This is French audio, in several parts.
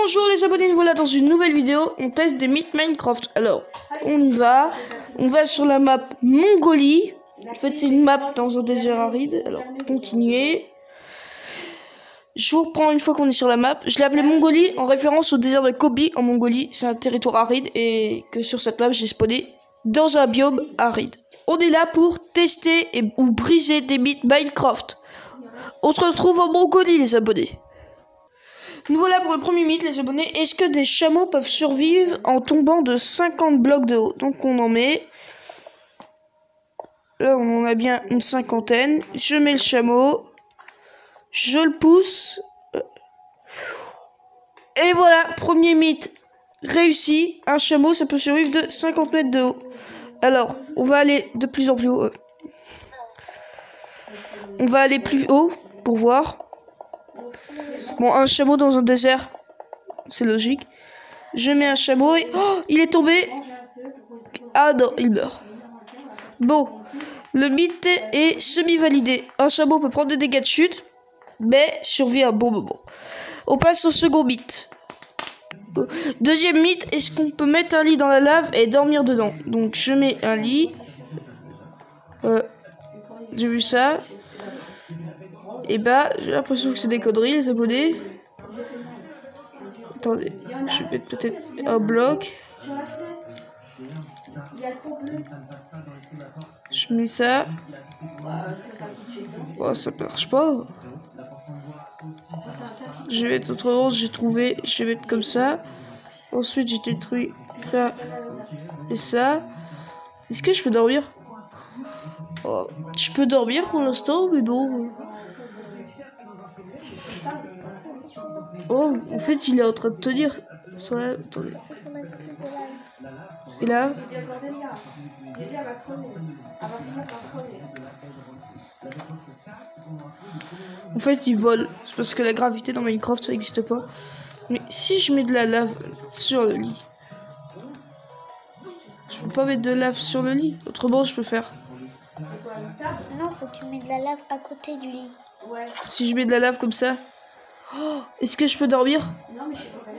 Bonjour les abonnés, voilà dans une nouvelle vidéo, on teste des mythes Minecraft. Alors, on y va, on va sur la map Mongolie. En fait, c'est une map dans un désert aride. Alors, continuez. Je vous reprends une fois qu'on est sur la map. Je l'ai appelé Mongolie en référence au désert de Gobi en Mongolie. C'est un territoire aride et que sur cette map, j'ai spawné dans un biome aride. On est là pour tester ou briser des mythes Minecraft. On se retrouve en Mongolie, les abonnés. Nous voilà pour le premier mythe, les abonnés. Est-ce que des chameaux peuvent survivre en tombant de 50 blocs de haut? Donc on en met. Là, on en a bien une cinquantaine. Je mets le chameau. Je le pousse. Et voilà, premier mythe réussi. Un chameau, ça peut survivre de 50 mètres de haut. Alors, on va aller de plus en plus haut. On va aller plus haut pour voir. Bon, un chameau dans un désert, c'est logique. Je mets un chameau et... Oh, il est tombé. Ah non, il meurt. Bon, le mythe est semi-validé. Un chameau peut prendre des dégâts de chute, mais survit un bon moment. On passe au second mythe. Deuxième mythe, est-ce qu'on peut mettre un lit dans la lave et dormir dedans? Donc je mets un lit. J'ai vu ça. Et bah, j'ai l'impression que c'est des conneries, les abonnés. Attendez, je vais mettre peut-être un bloc. Je mets ça. Oh, ça marche pas. Je vais mettre autrement, j'ai trouvé. Je vais mettre comme ça. Ensuite, j'ai détruit ça et ça. Est-ce que je peux dormir? Oh, je peux dormir pour l'instant, mais bon. Oh, en fait, il est en train de tenir. Attendez. Et là. En fait, il vole. C'est parce que la gravité dans Minecraft, ça n'existe pas. Mais si je mets de la lave sur le lit. Je peux pas mettre de lave sur le lit. Autrement, je peux faire. Non, faut que tu mets de la lave à côté du lit. Ouais. Si je mets de la lave comme ça. Oh, est-ce que je peux dormir? Non, mais je sais pas.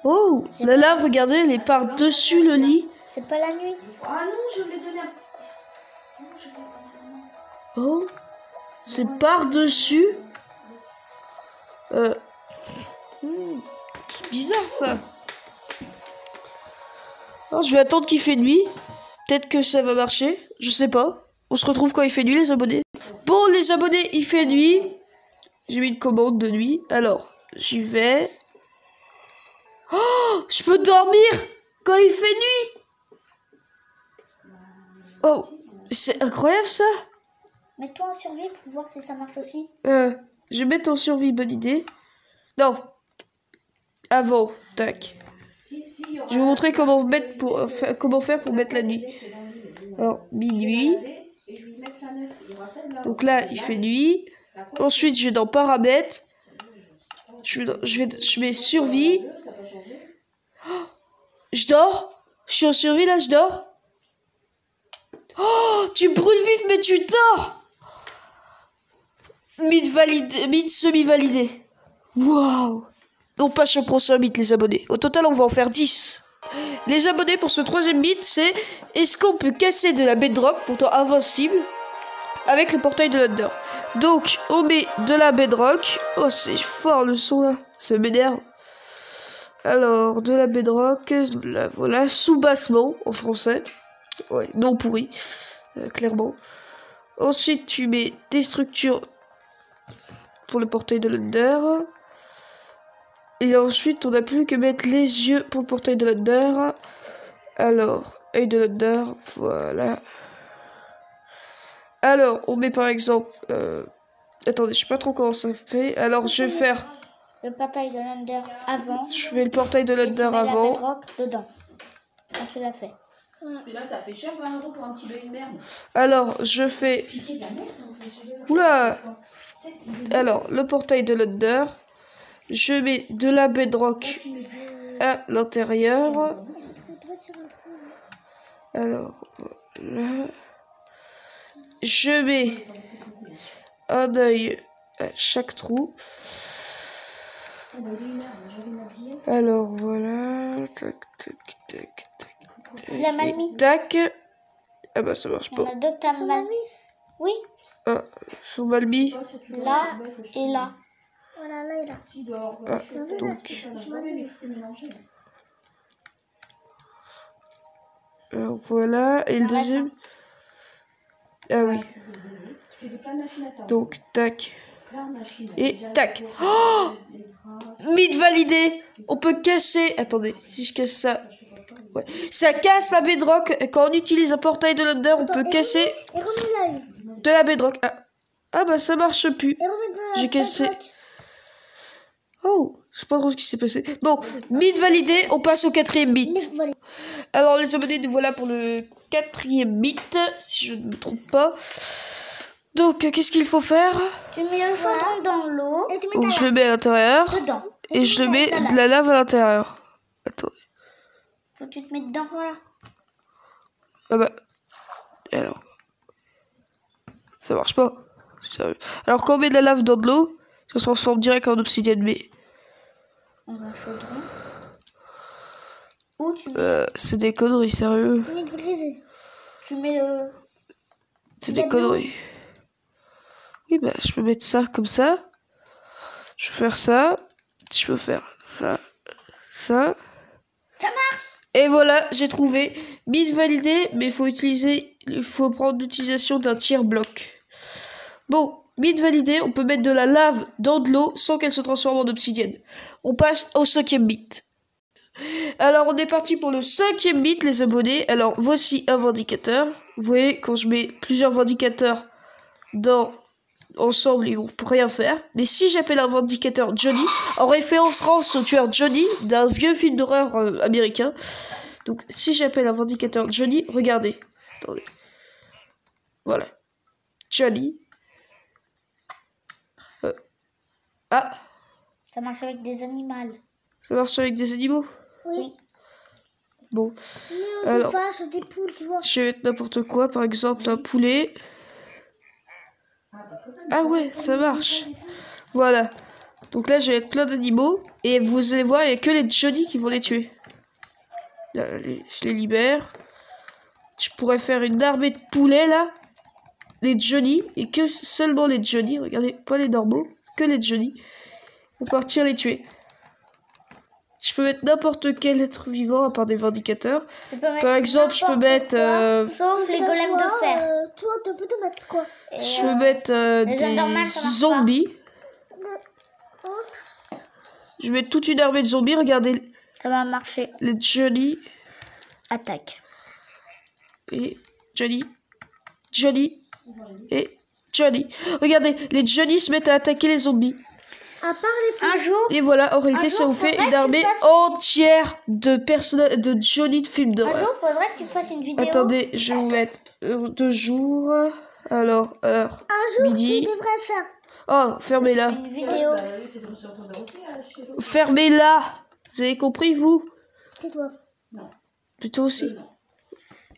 Oh, la lave, regardez, elle est par-dessus le lit. C'est pas la nuit. Ah non, je l'ai donné à... Oh, c'est par-dessus. C'est bizarre ça. Alors, je vais attendre qu'il fait nuit. Peut-être que ça va marcher. Je sais pas. On se retrouve quand il fait nuit, les abonnés. Bon, les abonnés, il fait nuit. J'ai mis une commande de nuit. Alors, j'y vais. Oh, je peux dormir quand il fait nuit. Oh, c'est incroyable ça. Mets-toi en survie pour voir si ça marche aussi. Je vais mettre en survie, bonne idée. Non. Avant, tac. Je vais vous montrer comment faire pour mettre la nuit. Alors, minuit. Donc là, il fait nuit. Ensuite, je vais dans paramètres. Je mets survie. Oh, je dors. Je suis en survie là, je dors. Oh, tu brûles vif, mais tu dors. Mythe validé, mythe semi-validé. Waouh. On passe au prochain mythe, les abonnés. Au total, on va en faire 10. Les abonnés, pour ce troisième mythe, c'est... Est-ce qu'on peut casser de la bedrock, pourtant invincible, avec le portail de l'Under? Donc, on met de la bedrock. Oh, c'est fort le son, là. Ça m'énerve. Alors, de la bedrock, voilà, sous-bassement, en français. Ouais, non pourri, clairement. Ensuite, tu mets des structures pour le portail de l'Under. Et ensuite, on n'a plus que mettre les yeux pour le portail de l'Under. Alors, œil de l'Under, voilà. Alors, on met par exemple... Attendez, je sais pas trop comment ça fait. Alors, je vais faire... Le portail de l'Under avant. Je fais le portail de l'Under avant. La bedrock dedans. Quand tu l'as fait. Et là, ça fait cher 20 € pour un petit peu de merde. Alors, je fais... Oula! Alors, le portail de l'Under. Je mets de la bedrock à l'intérieur. Alors, là. Je mets un œil à chaque trou. Alors voilà. Tac, tac, tac, tac. Tu l'as mal mis. Tac. Ah bah ça marche Il y pas. en a deux que t'as mal mis. Oui, Ah, sont mal mis. là et là. Voilà, là et là. Ah, donc. Alors voilà. Et le Il en reste deuxième. Ah oui. Donc tac. Et tac. Oh, mythe validé. On peut casser. Attendez, si je casse ça. Ouais. Ça casse la bedrock. Quand on utilise un portail de l'Under, on peut casser Et remets là. de la bedrock. Ah. Ah bah ça marche plus. Et remets de la J'ai cassé. bedrock. Oh, je sais pas trop ce qui s'est passé. Bon, mythe validé, on passe au 4e mythe. Mais voilà. Alors les abonnés, nous voilà pour le 4e mythe, si je ne me trompe pas. Donc, qu'est-ce qu'il faut faire? Tu mets le chaudron dans l'eau. Et tu mets Donc je le mets à l'intérieur. dedans. Et je le mets de la lave à l'intérieur. Attendez. Faut que tu te mets dedans. Voilà. Ah bah. Alors. Ça marche pas. Sérieux. Alors quand on met de la lave dans de l'eau, ça se transforme direct en obsidienne. Mais Dans un chaudron. Ou tu mets, c'est des conneries, sérieux. tu mets de briser. Tu mets le... C'est Il y a des de l'eau. conneries. Oui, bah je peux mettre ça comme ça. Je peux faire ça. Je peux faire ça. Ça. Ça marche. Et voilà, j'ai trouvé. Mythe validé, mais il faut prendre l'utilisation d'un tiers bloc. Bon, mythe validé, on peut mettre de la lave dans de l'eau sans qu'elle se transforme en obsidienne. On passe au 5e mythe. Alors, on est parti pour le 5e mythe, les abonnés. Alors, voici un vindicateur. Vous voyez, quand je mets plusieurs vindicateurs ensemble, ils vont rien faire. Mais si j'appelle un vindicateur Johnny, en référence au tueur Johnny d'un vieux film d'horreur américain. Donc, si j'appelle un vindicateur Johnny, regardez. Attendez. Voilà. Johnny. Ah, Ça marche avec des animaux. ça marche avec des animaux? Oui. Bon. Des Alors, vaches, des poules, tu vois. je vais mettre n'importe quoi, par exemple un poulet. Ah ouais, ça marche. Voilà. Donc là, je vais mettre plein d'animaux. Et vous allez voir, il n'y a que les Johnny qui vont les tuer. Là, je les libère. Je pourrais faire une armée de poulets, là. Les Johnny. Et que seulement les Johnny. Regardez, pas les normaux. Que les Johnny. On va partir les tuer. Je peux mettre n'importe quel être vivant à part des vindicateurs. Par exemple, je peux mettre... Sauf les golems de fer. Toi, tu peux te mettre quoi? je peux mettre gendarmes, des ça marche zombies. Je vais mettre toute une armée de zombies. Regardez Ça va marcher. les Johnny. Attaque. Et Johnny. Johnny. Et Johnny. Regardez, les Johnny se mettent à attaquer les zombies. À part les Un jour, Et voilà, en réalité, ça jour, vous fait faudrait une que tu armée fasses- entière de personnages, de Johnny de films un d'horreur. jour, faudrait que tu fasses une vidéo. Attendez, je vais vous mettre 2 jours. Alors, heure, un jour, midi. tu devrais faire. Oh, fermez-la. Une vidéo. Fermez-la. Vous avez compris, vous? C'est toi. Plutôt aussi.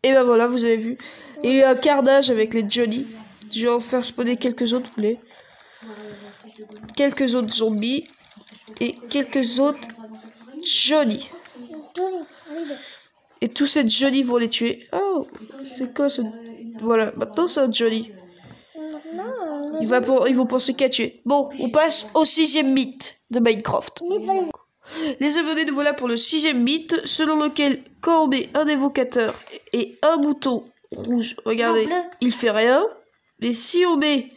Et ben voilà, vous avez vu. Et un carnage avec les Johnny. Je vais en faire spawner quelques autres poulets. Quelques autres zombies. Et quelques autres Johnny. Johnny, allez. Et tous ces Johnny vont les tuer. Oh, c'est quoi ce... Voilà, maintenant c'est un Johnny. Non, Ils vont penser qu'à tuer. Bon, on passe au 6e mythe de Minecraft. mythe validé. Les abonnés, nous voilà pour le 6e mythe, selon lequel quand on met un évocateur et un mouton rouge, regardez, Non, bleu. il fait rien. Mais si on met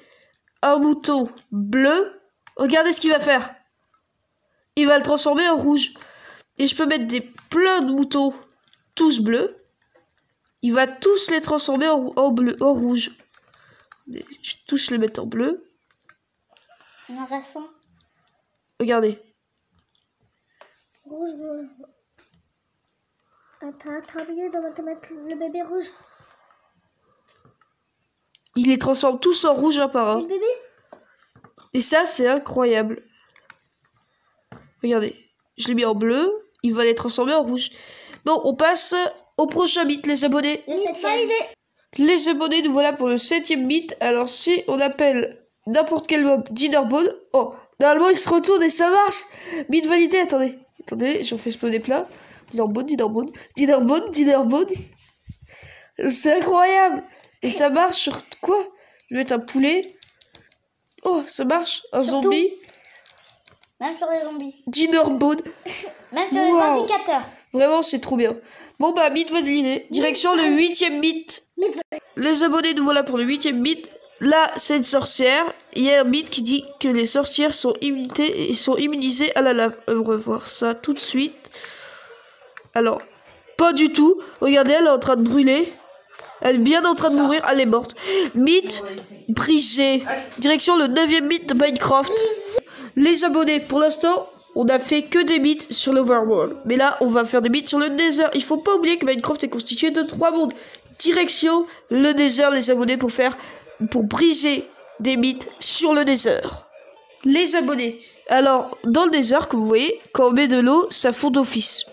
un mouton bleu, regardez ce qu'il va faire. Il va le transformer en rouge. Et je peux mettre plein de moutons, tous bleus. Il va tous les transformer en bleu, en rouge. Je vais tous les mettre en bleu. Il en reste un. Regardez. Rouge, rouge. T'as oublié de mettre le bébé rouge. Il les transforme tous en rouge un par Et un. le bébé? Et ça, c'est incroyable. Regardez. Je l'ai mis en bleu. Il va les transformer en rouge. Bon, on passe au prochain mythe, les abonnés. Le Mythe 7e. validé. Les abonnés, nous voilà pour le 7e mythe. Alors, si on appelle n'importe quel mob Dinnerbone... Oh, normalement, il se retourne et ça marche. Mythe validé, attendez. Attendez, j'en fais spawner plein. Dinnerbone. C'est incroyable. Et ça marche sur quoi? Je vais mettre un poulet. Oh, ça marche. Un Surtout, zombie. Même sur les zombies. Dinnerbone. Même sur les Wow. indicateurs. Vraiment, c'est trop bien. Bon, bah, mythe validé. Direction le 8e mythe. Les abonnés, nous voilà pour le 8e mythe. Là, c'est une sorcière. Il y a un mythe qui dit que les sorcières sont immunisées à la lave. On va voir ça tout de suite. Alors, pas du tout. Regardez, elle est en train de brûler. Elle est bien en train de mourir. Elle est morte. Mythe brisé. Direction le 9e mythe de Minecraft. Les abonnés, pour l'instant, on a fait que des mythes sur l'Overworld. Mais là, on va faire des mythes sur le Nether. Il faut pas oublier que Minecraft est constitué de 3 mondes. Direction le Nether, les abonnés, pour briser des mythes sur le Nether. Les abonnés. Alors, dans le Nether, comme vous voyez, quand on met de l'eau, ça fond d'office.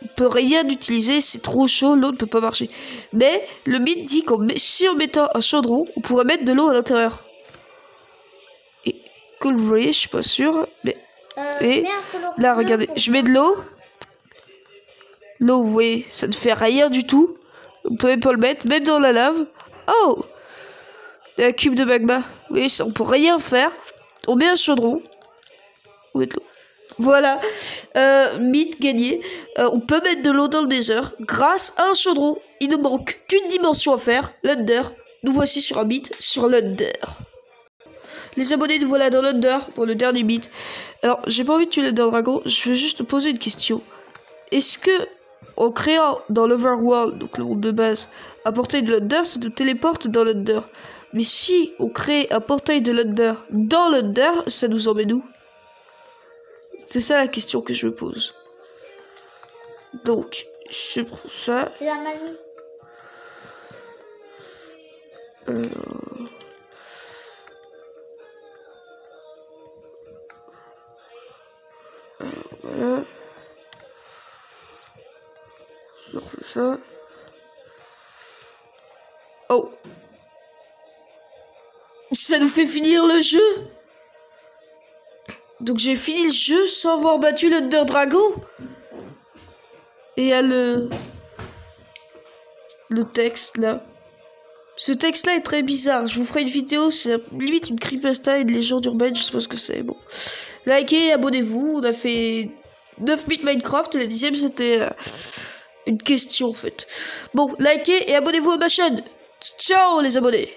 On peut rien utiliser, c'est trop chaud, l'eau ne peut pas marcher. Mais le mythe dit si on mettait un chaudron, on pourrait mettre de l'eau à l'intérieur. Et comme vous voyez, je suis pas sûre, mais et là, regardez, je mets de l'eau. L'eau, vous voyez, ça ne fait rien du tout. On peut même pas le mettre, même dans la lave. Oh! Un cube de magma. Oui, ça, on peut rien faire. On met un chaudron. On met de l'eau. Voilà. Mythe gagné. On peut mettre de l'eau dans le Nether grâce à un chaudron. Il ne manque qu'une dimension à faire, l'Under. Nous voici sur un mythe sur l'Under. Les abonnés, nous voilà dans l'Under pour le dernier mythe. Alors, j'ai pas envie de tuer l'Under Dragon. Je veux juste te poser une question. Est-ce que, en créant dans l'Overworld, donc le monde de base, un portail de l'Under, ça nous téléporte dans l'Under? Mais si on crée un portail de l'Under dans l'Under, ça nous emmène où? C'est ça la question que je me pose. Donc, c'est pour ça. Tu l'as mal mis. Voilà. Je refais ça. Oh. Ça nous fait finir le jeu. Donc j'ai fini le jeu sans avoir battu l'Under Dragon. Et il y a le texte là. Ce texte là est très bizarre. Je vous ferai une vidéo, c'est limite une creepypasta et une légende urbaine, je sais pas ce que c'est. Bon. Likez, abonnez-vous. On a fait 9 mythes Minecraft. La 10e c'était une question en fait. Bon, likez et abonnez-vous à ma chaîne. Ciao les abonnés.